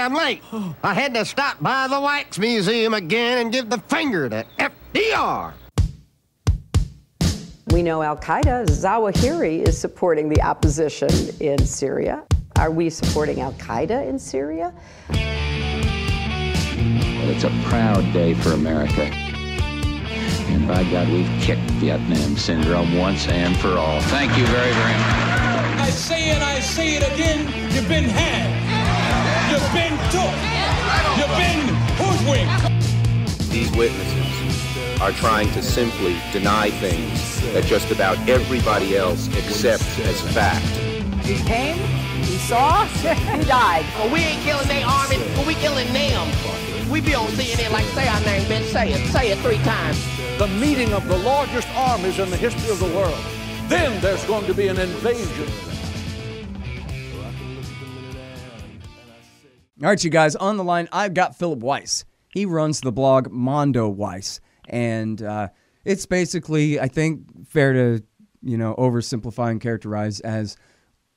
sorry I'm late. I had to stop by the Wax Museum again and give the finger to FDR. We know Al-Qaeda, Zawahiri, is supporting the opposition in Syria. Are we supporting Al-Qaeda in Syria? Well, it's a proud day for America. And by God, we've kicked Vietnam syndrome once and for all. Thank you very, very much. I say it again, you've been had. You've been took. You've been hoodwinked. These witnesses are trying to simply deny things that just about everybody else accepts as fact. He came, he saw, he died. Well, we ain't killing their army, but we killing them. We be on CNN like, say our name, Ben, say it 3 times. The meeting of the largest armies in the history of the world. Then there's going to be an invasion. All right, you guys, on the line, I've got Philip Weiss. He runs the blog Mondo Weiss, and it's basically, I think, fair to, oversimplify and characterize as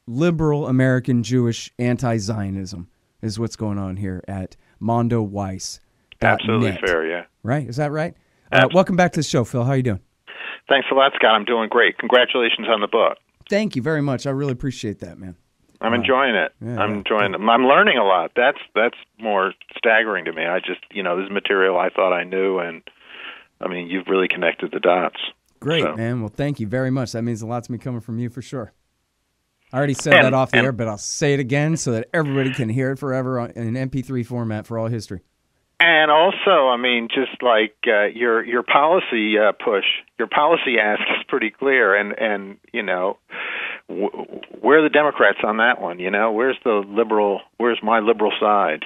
liberal American Jewish anti-Zionism is what's going on here at Mondo Weiss. Absolutely fair, yeah. Right? Is that right? Welcome back to the show, Phil. How are you doing? Thanks a lot, Scott. I'm doing great. Congratulations on the book. Thank you very much. I really appreciate that, man. I'm enjoying it. I'm enjoying it. I'm learning a lot. That's more staggering to me. I just, this is material I thought I knew, and, you've really connected the dots. Great, man. Well, thank you very much. That means a lot to me coming from you for sure. I already said that off the air, but I'll say it again so that everybody can hear it forever in an MP3 format for all history. And also, just like your policy push, your policy ask is pretty clear, and where are the Democrats on that one? Where's my liberal side?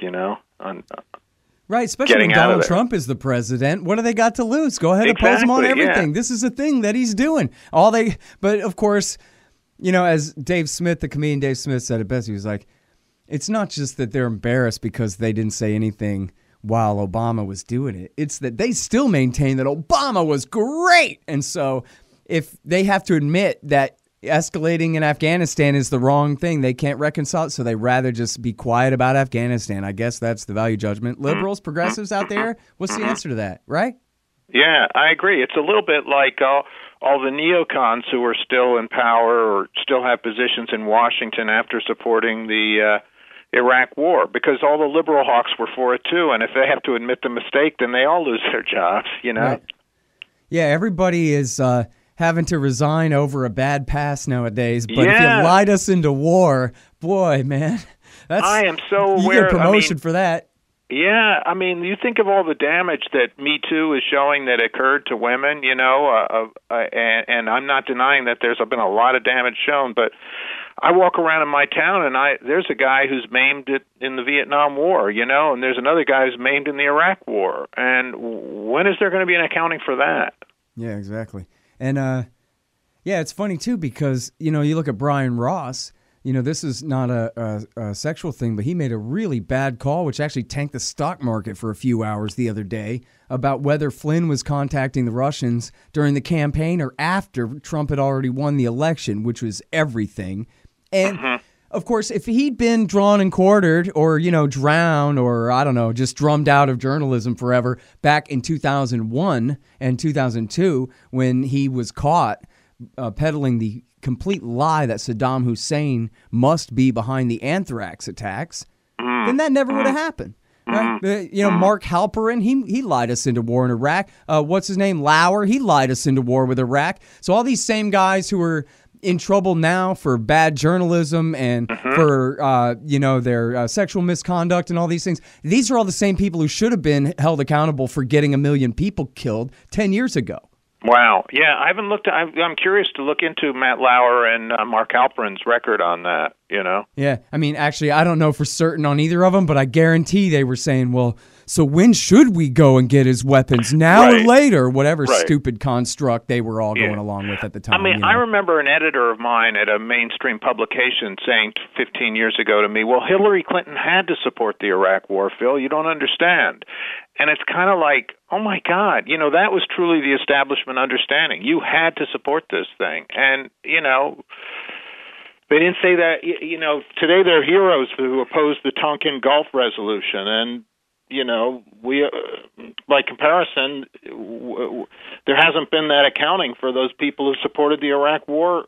Right, especially when Donald Trump is the president. What do they got to lose? Go ahead and oppose him on everything. Yeah. This is a thing that he's doing. But of course, as Dave Smith, the comedian Dave Smith, said it best, he was like, it's not just that they're embarrassed because they didn't say anything while Obama was doing it. It's that they still maintain that Obama was great. And so if they have to admit that escalating in Afghanistan is the wrong thing, they can't reconcile it, so they rather just be quiet about Afghanistan. I guess that's the value judgment. Liberals, progressives out there, what's the answer to that, right? Yeah, I agree. It's a little bit like all the neocons who are still in power or still have positions in Washington after supporting the Iraq war, because all the liberal hawks were for it too, and if they have to admit the mistake, then they all lose their jobs, Right. Yeah, everybody is having to resign over a bad past nowadays, but if you lied us into war, boy, man, I am so aware. You get a promotion for that. Yeah, you think of all the damage that Me Too is showing that occurred to women, and I'm not denying that there's been a lot of damage shown, but I walk around in my town and there's a guy who's maimed in the Vietnam War, and there's another guy who's maimed in the Iraq War. And when is there going to be an accounting for that? Yeah, exactly. And it's funny too, because, you look at Brian Ross, this is not a sexual thing, but he made a really bad call, which actually tanked the stock market for a few hours the other day, about whether Flynn was contacting the Russians during the campaign or after Trump had already won the election, which was everything. And, of course, if he'd been drawn and quartered or, drowned or, I don't know, just drummed out of journalism forever back in 2001 and 2002 when he was caught peddling the complete lie that Saddam Hussein must be behind the anthrax attacks, then that never would have happened. Right? Mark Halperin, he lied us into war in Iraq. What's his name? Lauer, he lied us into war with Iraq. So all these same guys who are in trouble now for bad journalism and for, their sexual misconduct and all these things, these are all the same people who should have been held accountable for getting 1 million people killed 10 years ago. Wow. Yeah, I haven't looked. I'm curious to look into Matt Lauer and Mark Halperin's record on that, Yeah, actually, I don't know for certain on either of them, but I guarantee they were saying, well, so when should we go and get his weapons? Now or later? Whatever stupid construct they were all going along with at the time. I remember an editor of mine at a mainstream publication saying 15 years ago to me, well, Hillary Clinton had to support the Iraq war, Phil. You don't understand. And it's kind of like, oh, my God, that was truly the establishment understanding. You had to support this thing. And, They didn't say that. You know, today they're heroes who opposed the Tonkin Gulf resolution, and you know, we, by comparison, there hasn't been that accounting for those people who supported the Iraq War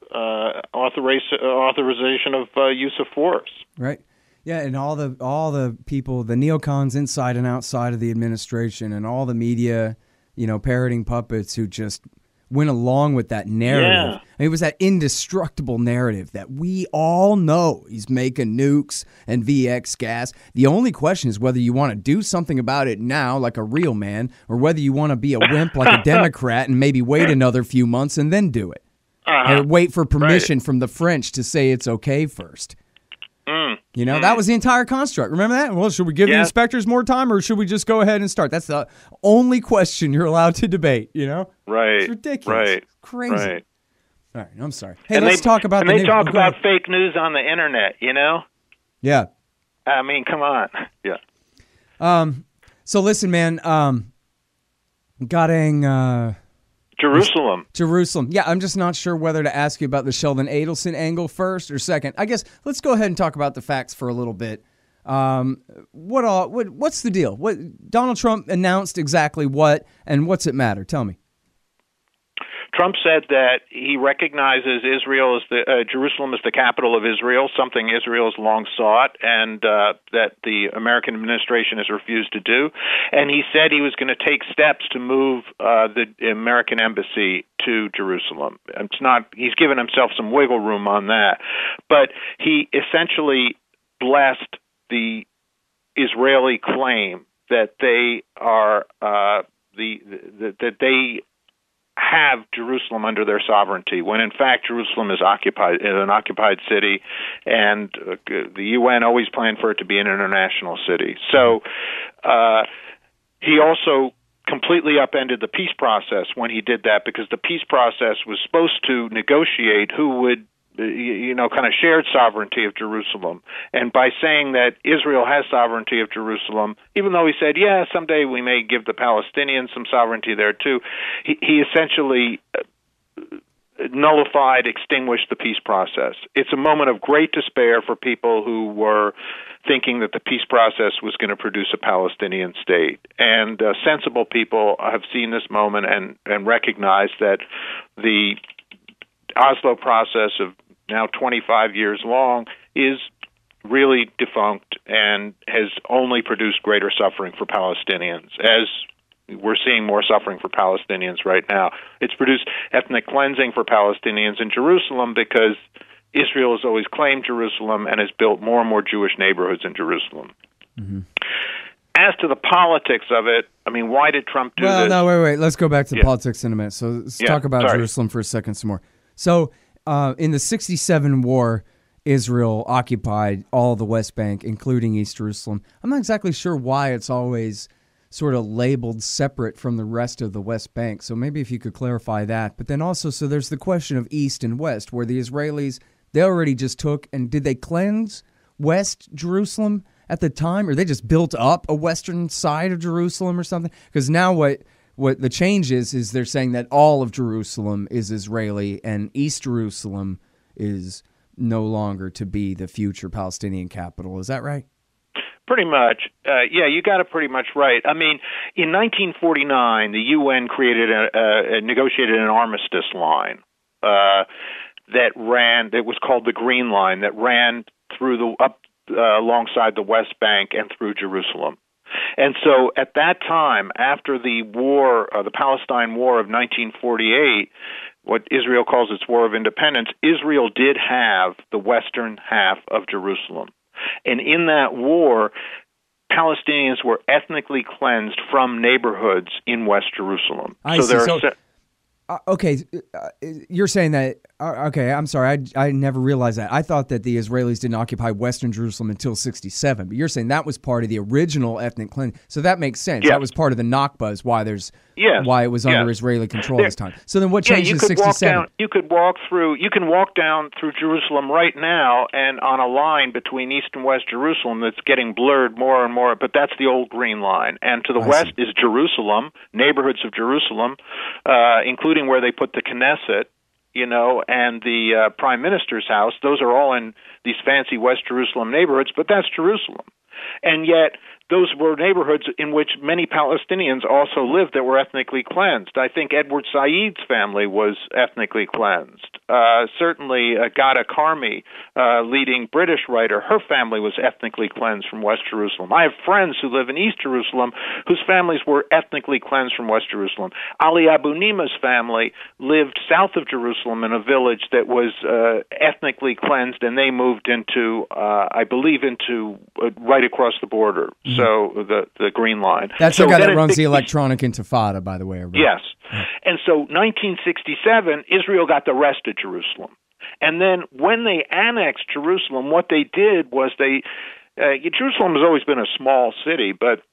authorization of use of force. Right. Yeah, and all the people, the neocons inside and outside of the administration, and all the media, you know, parroting puppets who just went along with that narrative. Yeah. I mean, it was that indestructible narrative that we all know he's making nukes and VX gas. The only question is whether you want to do something about it now, like a real man, or whether you want to be a wimp like a Democrat and maybe wait another few months and then do it. Or wait for permission from the French to say it's okay first. You know, that was the entire construct. Remember that? Well, should we give the inspectors more time, or should we just go ahead and start? That's the only question you're allowed to debate, you know? Right. It's ridiculous. Right. It's crazy. Right. All right, I'm sorry. Hey, let's talk about they talk about fake news on the internet, you know? Yeah. I mean, come on. Yeah. So listen, man, Jerusalem. Yeah, I'm just not sure whether to ask you about the Sheldon Adelson angle first or second. I guess let's go ahead and talk about the facts for a little bit. What's the deal? What Donald Trump announced exactly what, and what's it matter? Tell me. Trump said that he recognizes Jerusalem as the capital of Israel, something Israel has long sought, and that the American administration has refused to do. And he said he was going to take steps to move the American embassy to Jerusalem. He's given himself some wiggle room on that, but he essentially blessed the Israeli claim that they are that they have Jerusalem under their sovereignty, when in fact Jerusalem is an occupied city, and the UN always planned for it to be an international city. So he also completely upended the peace process when he did that, because the peace process was supposed to negotiate who would kind of shared sovereignty of Jerusalem. And by saying that Israel has sovereignty of Jerusalem, even though he said, yeah, someday we may give the Palestinians some sovereignty there too, he essentially nullified, extinguished the peace process. It's a moment of great despair for people who were thinking that the peace process was going to produce a Palestinian state. And sensible people have seen this moment and recognized that the Oslo process of now 25 years long is really defunct and has only produced greater suffering for Palestinians, as we're seeing more suffering for Palestinians right now. It's produced ethnic cleansing for Palestinians in Jerusalem because Israel has always claimed Jerusalem and has built more and more Jewish neighborhoods in Jerusalem. Mm-hmm. As to the politics of it, I mean, why did Trump do this? Well, no, wait. Let's go back to the politics in a minute. So let's talk about Jerusalem for a second some more. So in the 67 war, Israel occupied all the West Bank, including East Jerusalem. I'm not exactly sure why it's always sort of labeled separate from the rest of the West Bank. So maybe if you could clarify that. But then also, so there's the question of East and West, where the Israelis, they already just took, and did they cleanse West Jerusalem at the time? Or they just built up a western side of Jerusalem or something? Because now what the change is they're saying that all of Jerusalem is Israeli and East Jerusalem is no longer to be the future Palestinian capital. Is that right? Pretty much. Yeah, you got it pretty much right. I mean, in 1949, the UN negotiated an armistice line that was called the Green Line, that ran through alongside the West Bank and through Jerusalem. And so at that time, after the war, the Palestine War of 1948, what Israel calls its War of Independence, Israel did have the western half of Jerusalem. And in that war, Palestinians were ethnically cleansed from neighborhoods in West Jerusalem. Okay, you're saying that, okay, I'm sorry, I never realized that. I thought that the Israelis didn't occupy Western Jerusalem until 1967, but you're saying that was part of the original ethnic cleansing. So that makes sense. Yeah. That was part of the Nakba, is why it was under Israeli control this time. So then what changed in 1967? You can walk down through Jerusalem right now and on a line between East and West Jerusalem that's getting blurred more and more, but that's the old Green Line. And to the west is Jerusalem, neighborhoods of Jerusalem, including where they put the Knesset, and the Prime Minister's house. Those are all in these fancy West Jerusalem neighborhoods, but that's Jerusalem. And yet, those were neighborhoods in which many Palestinians also lived that were ethnically cleansed. I think Edward Said's family was ethnically cleansed. Certainly, Ghada Karmi, leading British writer, her family was ethnically cleansed from West Jerusalem. I have friends who live in East Jerusalem whose families were ethnically cleansed from West Jerusalem. Ali Abu Nima's family lived south of Jerusalem in a village that was ethnically cleansed, and they moved into, I believe, right across the border. So the Green Line. That's the guy that runs the electronic intifada, by the way. Everybody. Yes. And so 1967, Israel got the rest of Jerusalem. And then when they annexed Jerusalem, what they did was Jerusalem has always been a small city, but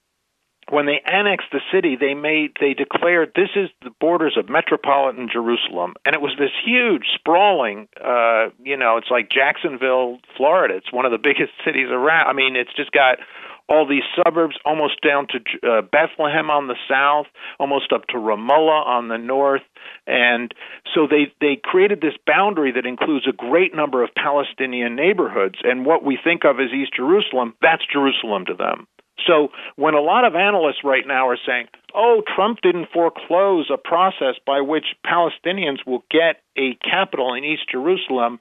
when they annexed the city, they declared this is the borders of metropolitan Jerusalem, and it was this huge, sprawling, it's like Jacksonville, Florida. It's one of the biggest cities around. I mean, it's just got all these suburbs almost down to Bethlehem on the south, almost up to Ramallah on the north. And so they created this boundary that includes a great number of Palestinian neighborhoods. And what we think of as East Jerusalem, that's Jerusalem to them. So when a lot of analysts right now are saying, Trump didn't foreclose a process by which Palestinians will get a capital in East Jerusalem,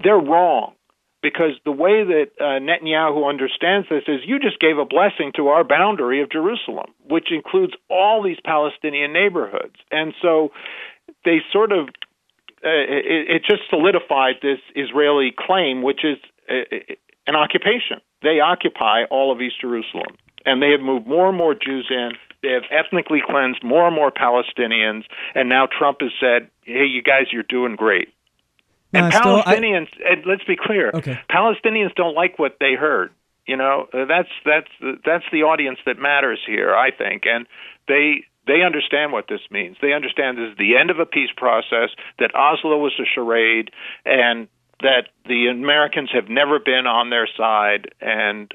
they're wrong. Because the way that Netanyahu understands this is you just gave a blessing to our boundary of Jerusalem, which includes all these Palestinian neighborhoods. And so they sort of, it just solidified this Israeli claim, which is an occupation. They occupy all of East Jerusalem, and they have moved more and more Jews in. They have ethnically cleansed more and more Palestinians, and now Trump has said, hey, you guys, you're doing great. And Palestinians, and let's be clear, Palestinians don't like what they heard. That's the audience that matters here, I think, and they understand what this means. They understand this is the end of a peace process, that Oslo was a charade, and that the Americans have never been on their side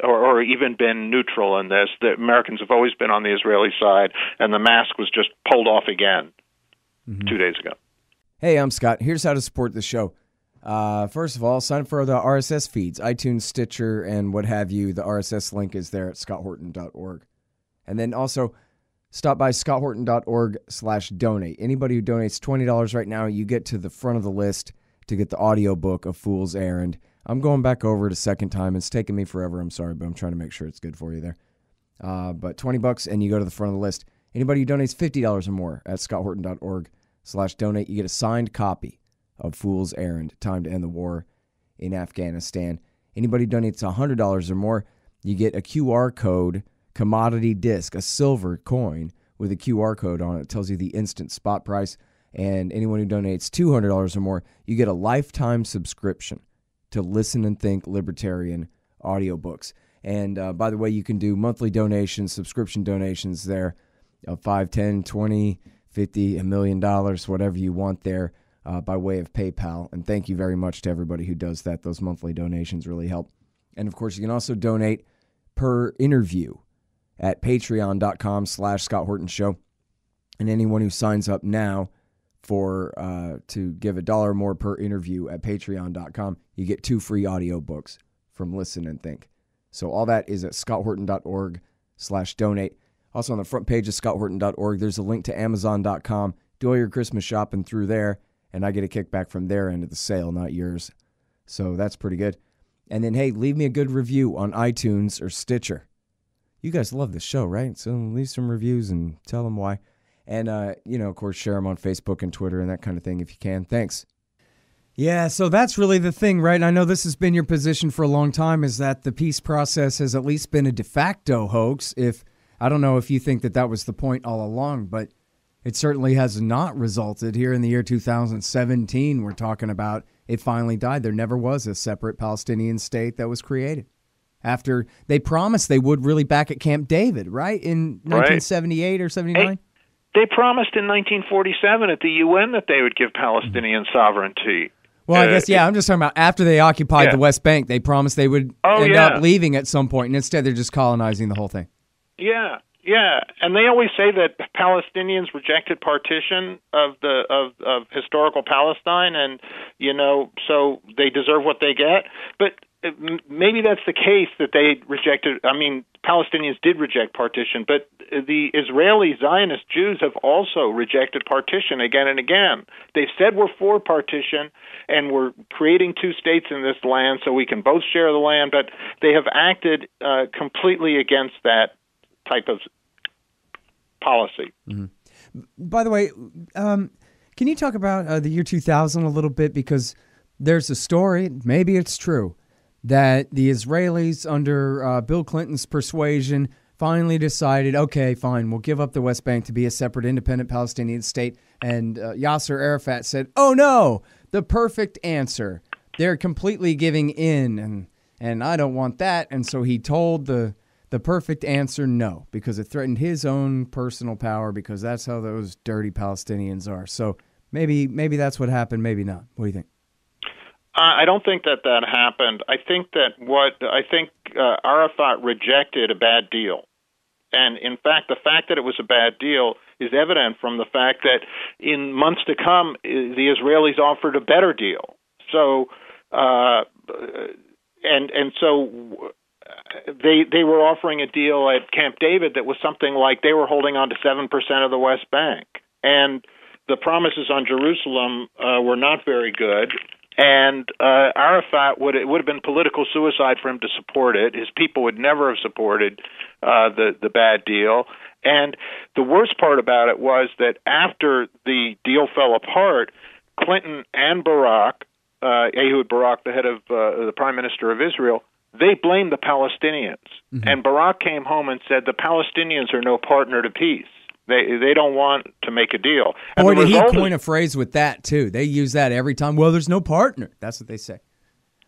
or even been neutral in this. The Americans have always been on the Israeli side, and the mask was just pulled off again 2 days ago. Hey, I'm Scott. Here's how to support the show. First of all, sign up for the RSS feeds, iTunes, Stitcher, and what have you. The RSS link is there at scotthorton.org. And then also stop by scotthorton.org/donate. Anybody who donates $20 right now, you get to the front of the list to get the audiobook of Fool's Errand. I'm going back over it a second time. It's taken me forever. I'm sorry, but I'm trying to make sure it's good for you there. But $20 and you go to the front of the list. Anybody who donates $50 or more at scotthorton.org/donate, you get a signed copy of Fool's Errand, Time to End the War in Afghanistan. Anybody who donates $100 or more, you get a QR code commodity disc, a silver coin with a QR code on it. It tells you the instant spot price. And anyone who donates $200 or more, you get a lifetime subscription to Listen and Think Libertarian audiobooks. And by the way, you can do monthly donations, subscription donations there of $5, $10, $20, $50, $1 million, whatever you want there. By way of PayPal. And thank you very much to everybody who does that. Those monthly donations really help. And of course, you can also donate per interview at patreon.com/Scott Horton Show. And anyone who signs up now for to give $1 or more per interview at patreon.com, you get 2 free audiobooks from Listen and Think. So all that is at scotthorton.org/donate. Also on the front page of scotthorton.org, there's a link to amazon.com. Do all your Christmas shopping through there. And I get a kickback from their end of the sale, not yours. So that's pretty good. And then, hey, leave me a good review on iTunes or Stitcher. You guys love this show, right? So leave some reviews and tell them why. And, of course, share them on Facebook and Twitter and that kind of thing if you can. Thanks. Yeah, so that's really the thing, right? And I know this has been your position for a long time, is that the peace process has at least been a de facto hoax. I don't know if you think that was the point all along, but it certainly has not resulted. Here in the year 2017, we're talking about it finally died. There never was a separate Palestinian state that was created after they promised they would really back at Camp David, right? In 1978 or 79? They promised in 1947 at the UN that they would give Palestinian sovereignty. Well, I guess, I'm just talking about after they occupied the West Bank, they promised they would end up leaving at some point, and instead they're just colonizing the whole thing. Yeah. Yeah, and they always say that Palestinians rejected partition of historical Palestine, and so they deserve what they get. But maybe that's the case, that they rejected. I mean, Palestinians did reject partition, but the Israeli Zionist Jews have also rejected partition again and again. They've said we're for partition and we're creating two states in this land so we can both share the land, but they have acted completely against that type of policy. Mm-hmm. By the way, can you talk about the year 2000 a little bit? Because there's a story, maybe it's true, that the Israelis under Bill Clinton's persuasion finally decided, okay, fine, we'll give up the West Bank to be a separate independent Palestinian state. And Yasser Arafat said, oh no, the perfect answer. They're completely giving in, and I don't want that. And so he told the perfect answer no, because it threatened his own personal power, because that's how those dirty Palestinians are. So maybe that's what happened, maybe not. What do you think? I don't think that happened. I think Arafat rejected a bad deal. And in fact, the fact that it was a bad deal is evident from the fact that in months to come, the Israelis offered a better deal. So, so they were offering a deal at Camp David that was something like they were holding on to 7% of the West Bank. And the promises on Jerusalem were not very good. And Arafat it would have been political suicide for him to support it. His people would never have supported the bad deal. And the worst part about it was that after the deal fell apart, Clinton and Barak, Ehud Barak, the head of the Prime Minister of Israel, they blamed the Palestinians. Mm-hmm. And Barak came home and said the Palestinians are no partner to peace. They don't want to make a deal. And boy, did he coin a phrase with that, too. They use that every time. Well, there's no partner. That's what they say.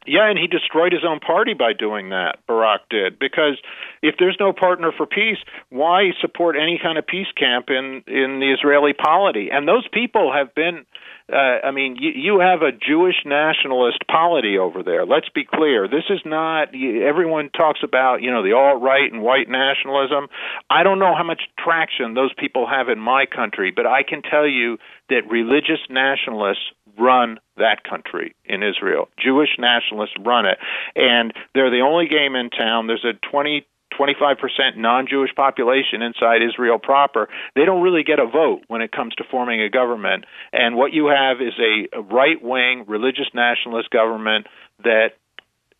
Yeah, and he destroyed his own party by doing that, Barak did. Because if there's no partner for peace, why support any kind of peace camp in the Israeli polity? And those people have been... you have a Jewish nationalist polity over there. Let's be clear. This is not, everyone talks about, the alt-right and white nationalism. I don't know how much traction those people have in my country, but I can tell you that religious nationalists run that country in Israel. Jewish nationalists run it. And they're the only game in town. There's a 25% non-Jewish population inside Israel proper. They don't really get a vote when it comes to forming a government. And what you have is a right-wing religious nationalist government that,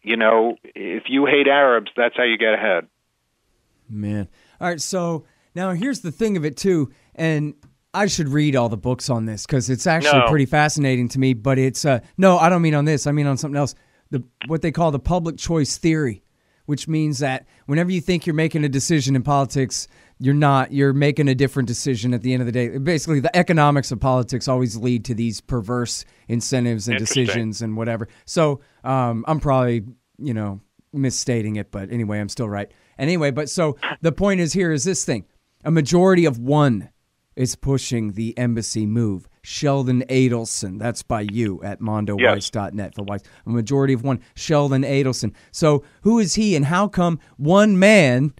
if you hate Arabs, that's how you get ahead. Man. All right, so now here's the thing of it, too, and I should read all the books on this because it's actually pretty fascinating to me, but it's, no, I don't mean on this. I mean on something else, what they call the public choice theory, which means that whenever you think you're making a decision in politics, you're not. You're making a different decision at the end of the day. Basically, the economics of politics always lead to these perverse incentives and decisions and whatever. So I'm probably, misstating it, but anyway, I'm still right. Anyway, but so the point is here is this thing. A majority of one is pushing the embassy move. Sheldon Adelson, that's by you at mondoweiss.net for Weiss. A majority of one, Sheldon Adelson. So who is he, and how come one man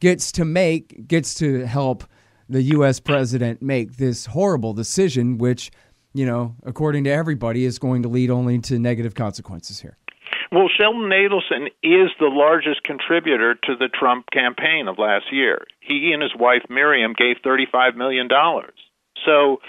gets to help the U.S. president make this horrible decision, which, according to everybody, is going to lead only to negative consequences here? Well, Sheldon Adelson is the largest contributor to the Trump campaign of last year. He and his wife, Miriam, gave $35 million. So,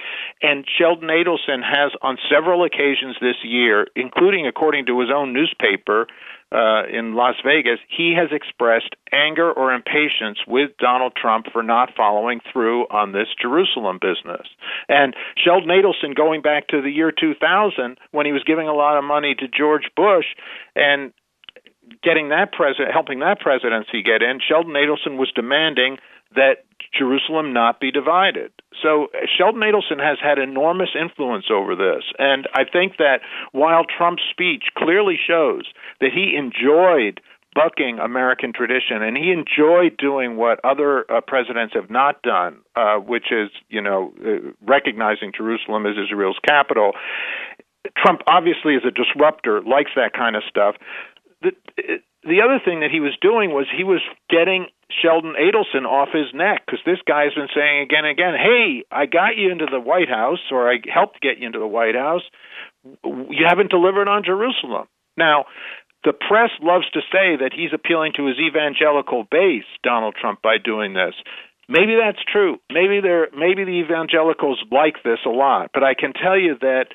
and Sheldon Adelson has on several occasions this year, including according to his own newspaper in Las Vegas, he has expressed anger or impatience with Donald Trump for not following through on this Jerusalem business. And Sheldon Adelson, going back to the year 2000, when he was giving a lot of money to George Bush and getting helping that presidency get in, Sheldon Adelson was demanding that Jerusalem not be divided. So Sheldon Adelson has had enormous influence over this. And I think that while Trump's speech clearly shows that he enjoyed bucking American tradition and he enjoyed doing what other presidents have not done, which is, recognizing Jerusalem as Israel's capital, Trump obviously is a disruptor, likes that kind of stuff. the other thing that he was doing was he was getting Sheldon Adelson off his neck, because this guy's been saying again and again, hey, I got you into the White House, or I helped get you into the White House. You haven't delivered on Jerusalem. Now, the press loves to say that he's appealing to his evangelical base, Donald Trump, by doing this. Maybe that's true. Maybe the evangelicals like this a lot. But I can tell you that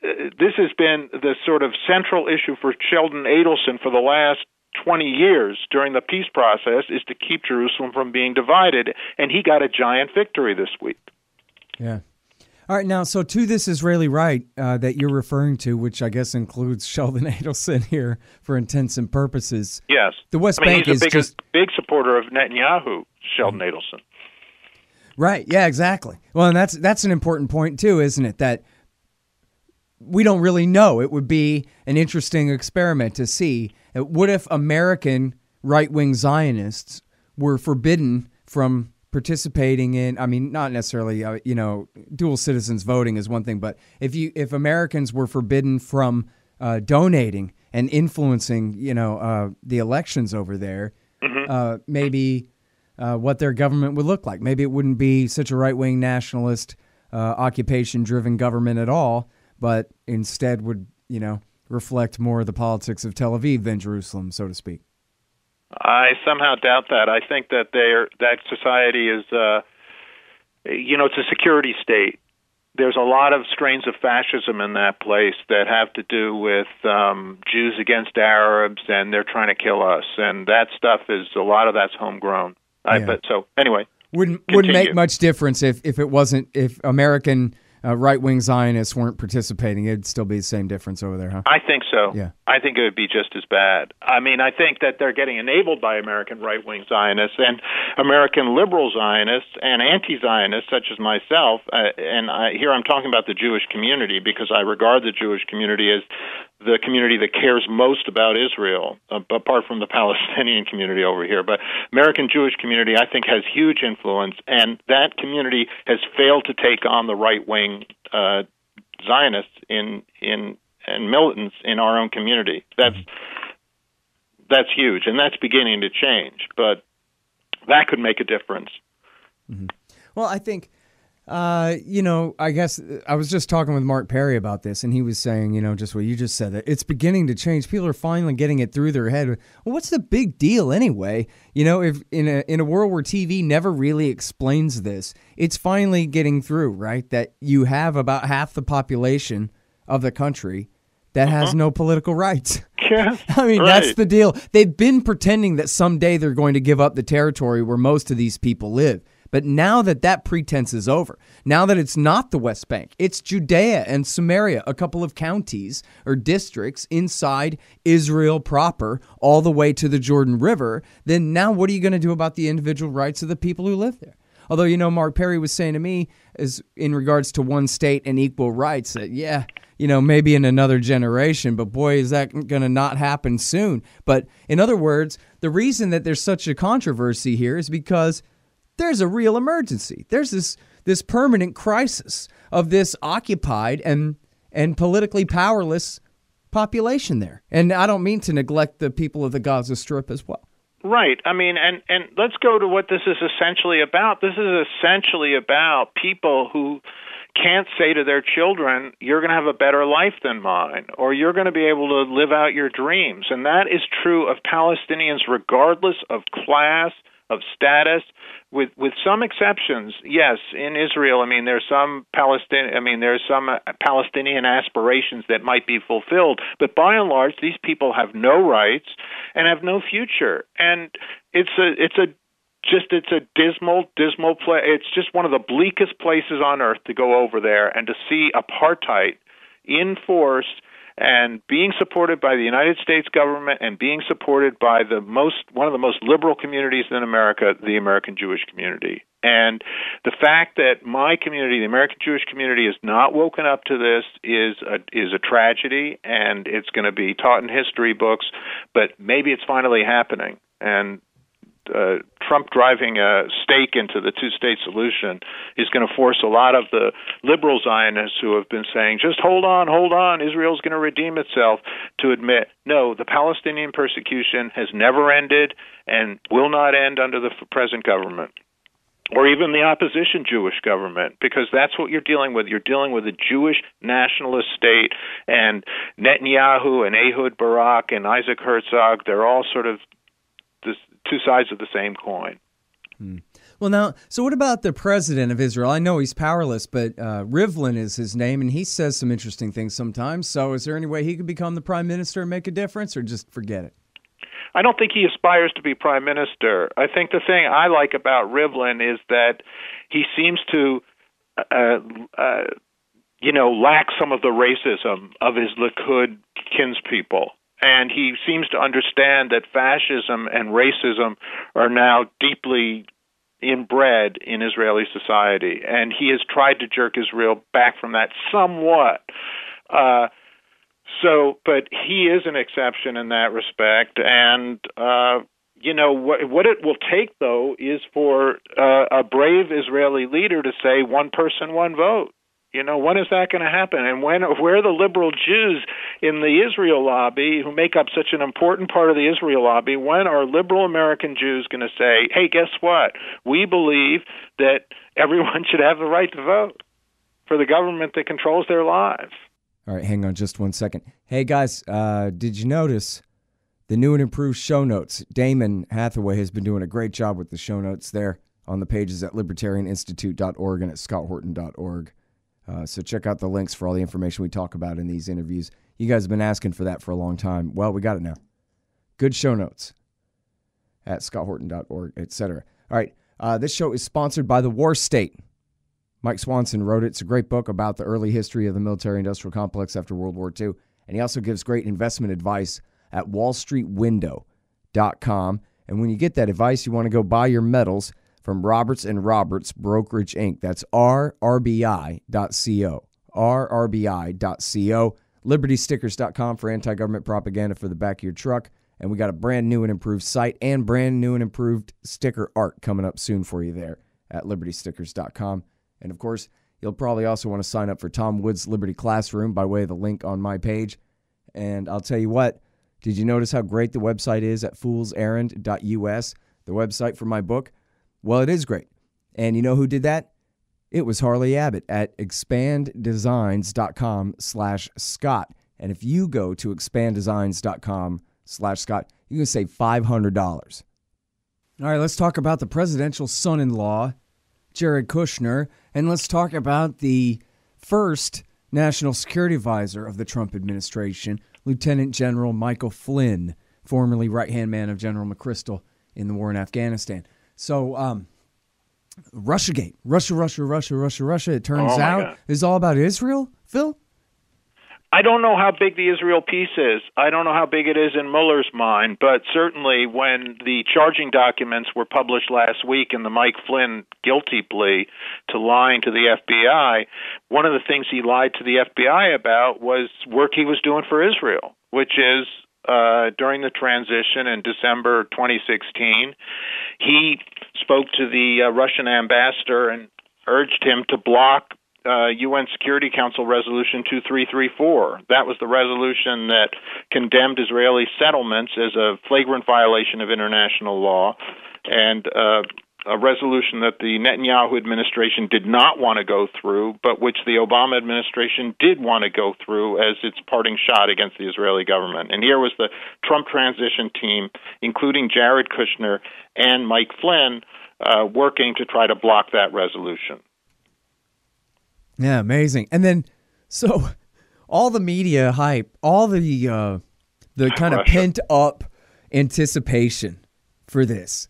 this has been the sort of central issue for Sheldon Adelson for the last 20 years during the peace process, is to keep Jerusalem from being divided. And he got a giant victory this week. Yeah. All right, now, so to this Israeli right that you're referring to, which I guess includes Sheldon Adelson here for intents and purposes. Yes. The West Bank he's is a big supporter of Netanyahu, Sheldon Adelson. Right, yeah, exactly. Well, and that's an important point, too, isn't it? That we don't really know. It would be an interesting experiment to see. What if American right-wing Zionists were forbidden from participating in, I mean, not necessarily, dual citizens voting is one thing, but if Americans were forbidden from donating and influencing, the elections over there, maybe what their government would look like. Maybe it wouldn't be such a right-wing nationalist, occupation-driven government at all, but instead would, reflect more of the politics of Tel Aviv than Jerusalem, so to speak. I somehow doubt that. I think that that society is, it's a security state. There's a lot of strains of fascism in that place that have to do with Jews against Arabs, and they're trying to kill us. And that stuff is, a lot of that's homegrown. So anyway, wouldn't make much difference if American right-wing Zionists weren't participating. It'd still be the same difference over there, huh? I think so. Yeah. I think it would be just as bad. I mean, I think that they're getting enabled by American right-wing Zionists and American liberal Zionists and anti-Zionists, such as myself. Here I'm talking about the Jewish community, because I regard the Jewish community as the community that cares most about Israel, apart from the Palestinian community over here. But American Jewish community, I think, has huge influence, and that community has failed to take on the right-wing Zionists and militants in our own community. That's huge, and that's beginning to change. But that could make a difference. Mm-hmm. Well, I think, I guess I was just talking with Mark Perry about this, and he was saying, just what you just said, that it's beginning to change. People are finally getting it through their head. Well, what's the big deal anyway? If in a world where TV never really explains this, it's finally getting through, right? That you have about half the population of the country that has no political rights. Yeah, I mean, That's the deal. They've been pretending that someday they're going to give up the territory where most of these people live. But now that pretense is over, now that it's not the West Bank, it's Judea and Samaria, a couple of counties or districts inside Israel proper, all the way to the Jordan River, then now what are you going to do about the individual rights of the people who live there? Although, Mark Perry was saying to me, as in regards to one state and equal rights, that, maybe in another generation, but boy, is that going to not happen soon. But in other words, the reason that there's such a controversy here is because there's a real emergency. There's this permanent crisis of this occupied and politically powerless population there. And I don't mean to neglect the people of the Gaza Strip as well. Right. I mean, and let's go to what this is essentially about. This is essentially about people who can't say to their children, you're going to have a better life than mine, or you're going to be able to live out your dreams. And that is true of Palestinians regardless of class, of status, with some exceptions. Yes, in Israel, there's some Palestinian aspirations that might be fulfilled, but by and large, these people have no rights and have no future. And it's a dismal place. It's just one of the bleakest places on earth to go over there and to see apartheid in force, and being supported by the United States government and being supported by one of the most liberal communities in America, the American Jewish community. And the fact that my community, the American Jewish community, is not woken up to this is a tragedy, and it's going to be taught in history books, but maybe it's finally happening. And Trump driving a stake into the two-state solution is going to force a lot of the liberal Zionists who have been saying, just hold on, Israel's going to redeem itself, to admit, no, the Palestinian persecution has never ended and will not end under the present government, or even the opposition Jewish government, because that's what you're dealing with. You're dealing with a Jewish nationalist state, and Netanyahu and Ehud Barak and Isaac Herzog, they're all sort of the two sides of the same coin. Well, now, so what about the president of Israel? I know he's powerless, but Rivlin is his name, and he says some interesting things sometimes. So is there any way he could become the prime minister and make a difference, or just forget it? I don't think he aspires to be prime minister. I think the thing I like about Rivlin is that he seems to, lack some of the racism of his Likud kinspeople. And he seems to understand that fascism and racism are now deeply inbred in Israeli society. And he has tried to jerk Israel back from that somewhat. But he is an exception in that respect, and what it will take, though, is for a brave Israeli leader to say, one person, one vote. When is that going to happen? And where are the liberal Jews in the Israel lobby who make up such an important part of the Israel lobby? When are liberal American Jews going to say, hey, guess what? We believe that everyone should have the right to vote for the government that controls their lives? All right, hang on just 1 second. Hey, guys, did you notice the new and improved show notes? Damon Hathaway has been doing a great job with the show notes there on the pages at libertarianinstitute.org and at scotthorton.org. So check out the links for all the information we talk about in these interviews. You guys have been asking for that for a long time. Well, we got it now. Good show notes at scotthorton.org, etc. All right, this show is sponsored by The War State. Mike Swanson wrote it. It's a great book about the early history of the military-industrial complex after World War II. And he also gives great investment advice at wallstreetwindow.com. And when you get that advice, you want to go buy your metals from Roberts & Roberts Brokerage, Inc. That's rrbi.co. rrbi.co. LibertyStickers.com for anti-government propaganda for the back of your truck. And we got a brand new and improved site and brand new and improved sticker art coming up soon for you there at LibertyStickers.com. And, of course, you'll probably also want to sign up for Tom Wood's Liberty Classroom by way of the link on my page. And I'll tell you what, did you notice how great the website is at foolserrand.us, the website for my book? Well, it is great. And you know who did that? It was Harley Abbott at expanddesigns.com/Scott. And if you go to expanddesigns.com/Scott, you can save $500. All right, let's talk about the presidential son-in-law, Jared Kushner, and let's talk about the first national security advisor of the Trump administration, Lieutenant General Michael Flynn, formerly right-hand man of General McChrystal in the war in Afghanistan. So, Russiagate, Russia, it turns out, is all about Israel, Phil? I don't know how big the Israel piece is. I don't know how big it is in Mueller's mind, but certainly when the charging documents were published last week in the Mike Flynn guilty plea to lying to the FBI, one of the things he lied to the FBI about was work he was doing for Israel, which is during the transition in December 2016, he spoke to the Russian ambassador and urged him to block UN Security Council Resolution 2334. That was the resolution that condemned Israeli settlements as a flagrant violation of international law, and a resolution that the Netanyahu administration did not want to go through, but which the Obama administration did want to go through as its parting shot against the Israeli government. And here was the Trump transition team, including Jared Kushner and Mike Flynn, working to try to block that resolution. Yeah, amazing. And then, so all the media hype, all the kind of pent up anticipation for this,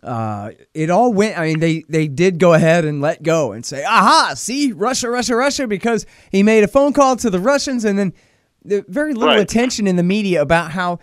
it all went. I mean, they did go ahead and let go and say, "Aha! See, Russia," because he made a phone call to the Russians, and then very little attention in the media about how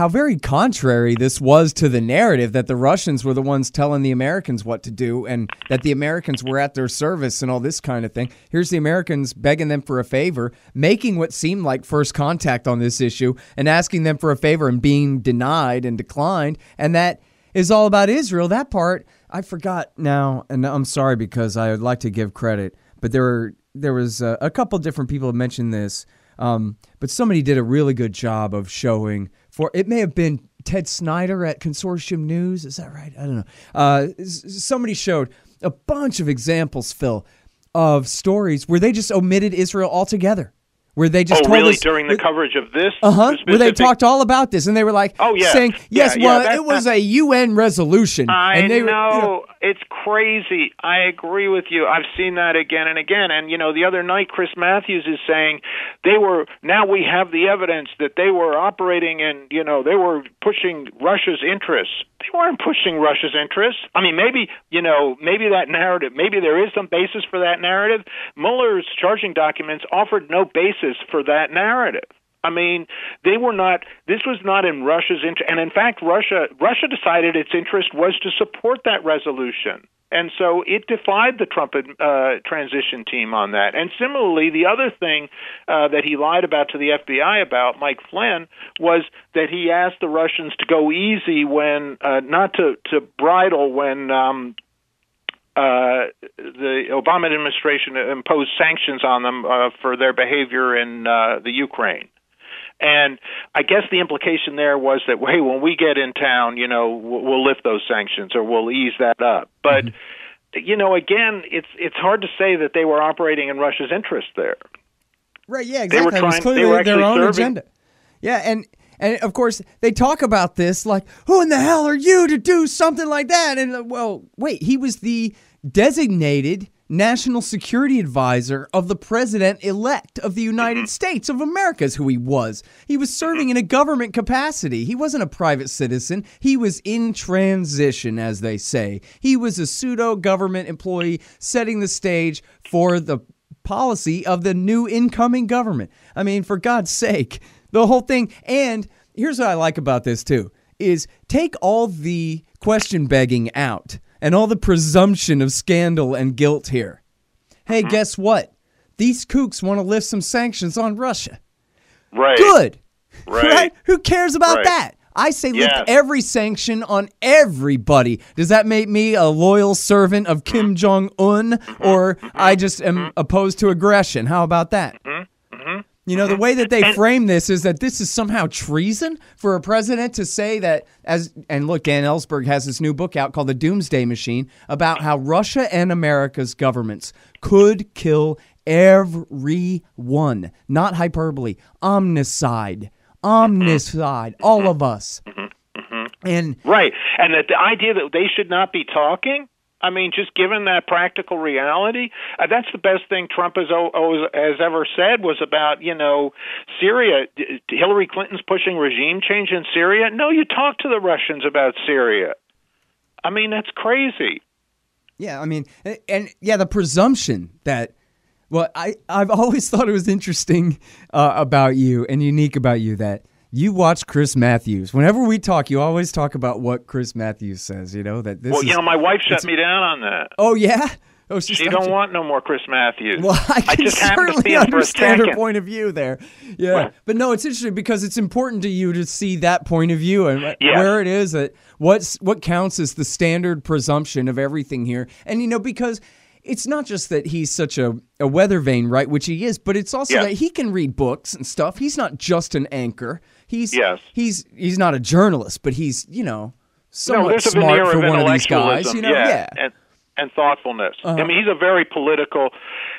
very contrary this was to the narrative that the Russians were the ones telling the Americans what to do and that the Americans were at their service and all this kind of thing. Here's the Americans begging them for a favor, making what seemed like first contact on this issue and asking them for a favor and being denied and declined, and that is all about Israel. That part, I forgot now, and I'm sorry because I would like to give credit, but there was a couple different people who mentioned this, but somebody did a really good job of showing, it may have been Ted Snyder at Consortium News, is that right? I don't know. Somebody showed a bunch of examples, Phil, of stories where they just omitted Israel altogether. Where they just told really? us, During the coverage of this? Where they talked all about this, and they were like, saying, yes, it was a UN resolution. I know. It's crazy. I agree with you. I've seen that again and again. And, the other night, Chris Matthews is saying now we have the evidence that they were operating and, they were pushing Russia's interests. They weren't pushing Russia's interests. I mean, maybe that narrative, maybe there is some basis for that narrative. Mueller's charging documents offered no basis for that narrative. I mean, this was not in Russia's interest. And in fact, Russia decided its interest was to support that resolution. And so it defied the Trump transition team on that. And similarly, the other thing that he lied about to the FBI about, Mike Flynn, was that he asked the Russians to go easy when, not to bridle when the Obama administration imposed sanctions on them for their behavior in the Ukraine. And I guess the implication there was that, hey, when we get in town, we'll lift those sanctions or we'll ease that up. But, again, it's hard to say that they were operating in Russia's interest there. Right, yeah, exactly. It was clearly their own agenda. Yeah, and of course, they talk about this like, who in the hell are you to do something like that? And, well, wait, he was the designated National Security Advisor of the President-elect of the United States of America is who he was. He was serving in a government capacity. He wasn't a private citizen. He was in transition, as they say. He was a pseudo-government employee setting the stage for the policy of the new incoming government. I mean, for God's sake, the whole thing. And here's what I like about this, too, is take all the question begging out and all the presumption of scandal and guilt here. Hey, guess what? These kooks want to lift some sanctions on Russia. Right. Good. Right. Who cares about that? I say lift every sanction on everybody. Does that make me a loyal servant of Kim Jong-un, or I just am opposed to aggression? How about that? The way that they frame this is that this is somehow treason for a president to say that, and look, Dan Ellsberg has this new book out called The Doomsday Machine about how Russia and America's governments could kill everyone. Not hyperbole. Omnicide, all of us. And right. And that the idea that they should not be talking, I mean, just given that practical reality, that's the best thing Trump has ever said was about, Syria. Hillary Clinton's pushing regime change in Syria. No, you talk to the Russians about Syria. I mean, that's crazy. Yeah, I mean, the presumption that, I've always thought it was interesting about you and unique about you that you watch Chris Matthews. Whenever we talk, you always talk about what Chris Matthews says, that this my wife shut me down on that. Oh, yeah? Oh, she don't want no more Chris Matthews. Well, I can just certainly understand her point of view there. Yeah. Well, but no, it's interesting because it's important to you to see that point of view and where it is that what counts as the standard presumption of everything here. And, because it's not just that he's such a weather vane, right, which he is, but it's also that he can read books and stuff. He's not just an anchor. He's not a journalist, but he's, somewhat smart for one of these guys. And thoughtfulness. I mean, he's a very political.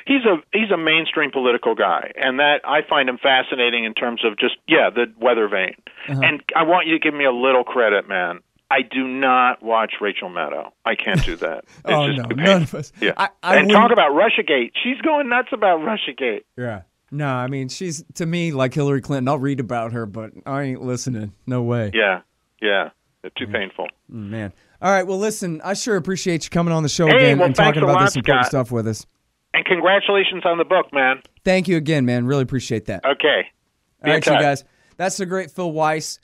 He's a mainstream political guy, and that I find him fascinating in terms of just the weather vane. And I want you to give me a little credit, man. I do not watch Rachel Maddow. I can't do that. None of us. Yeah. And talk about Russiagate. She's going nuts about Russiagate. Yeah. No, I mean, she's, to me, like Hillary Clinton. I'll read about her, but I ain't listening. No way. Yeah. It's too painful. Man. All right, well, listen, I sure appreciate you coming on the show again and talking about this important stuff with us. And congratulations on the book, man. Thank you again, man. Really appreciate that. Okay. All right, you guys. That's the great Phil Weiss.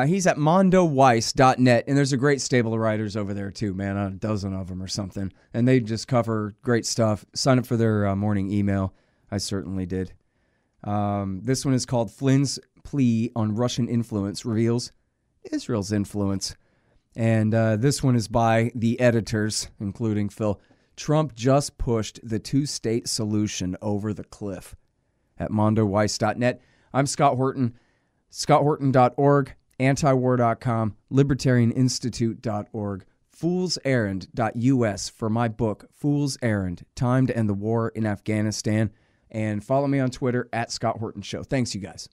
He's at mondoweiss.net, and there's a great stable of writers over there, too, man, a dozen of them or something. And they just cover great stuff. Sign up for their morning email. I certainly did. This one is called Flynn's Plea on Russian Influence Reveals Israel's Influence. And this one is by the editors, including Phil. Trump just pushed the two-state solution over the cliff. At mondoweiss.net. I'm Scott Horton, scotthorton.org, antiwar.com, libertarianinstitute.org, foolserrand.us for my book, Fool's Errand, Time to End the War in Afghanistan. And follow me on Twitter at Scott Horton Show. Thanks, you guys.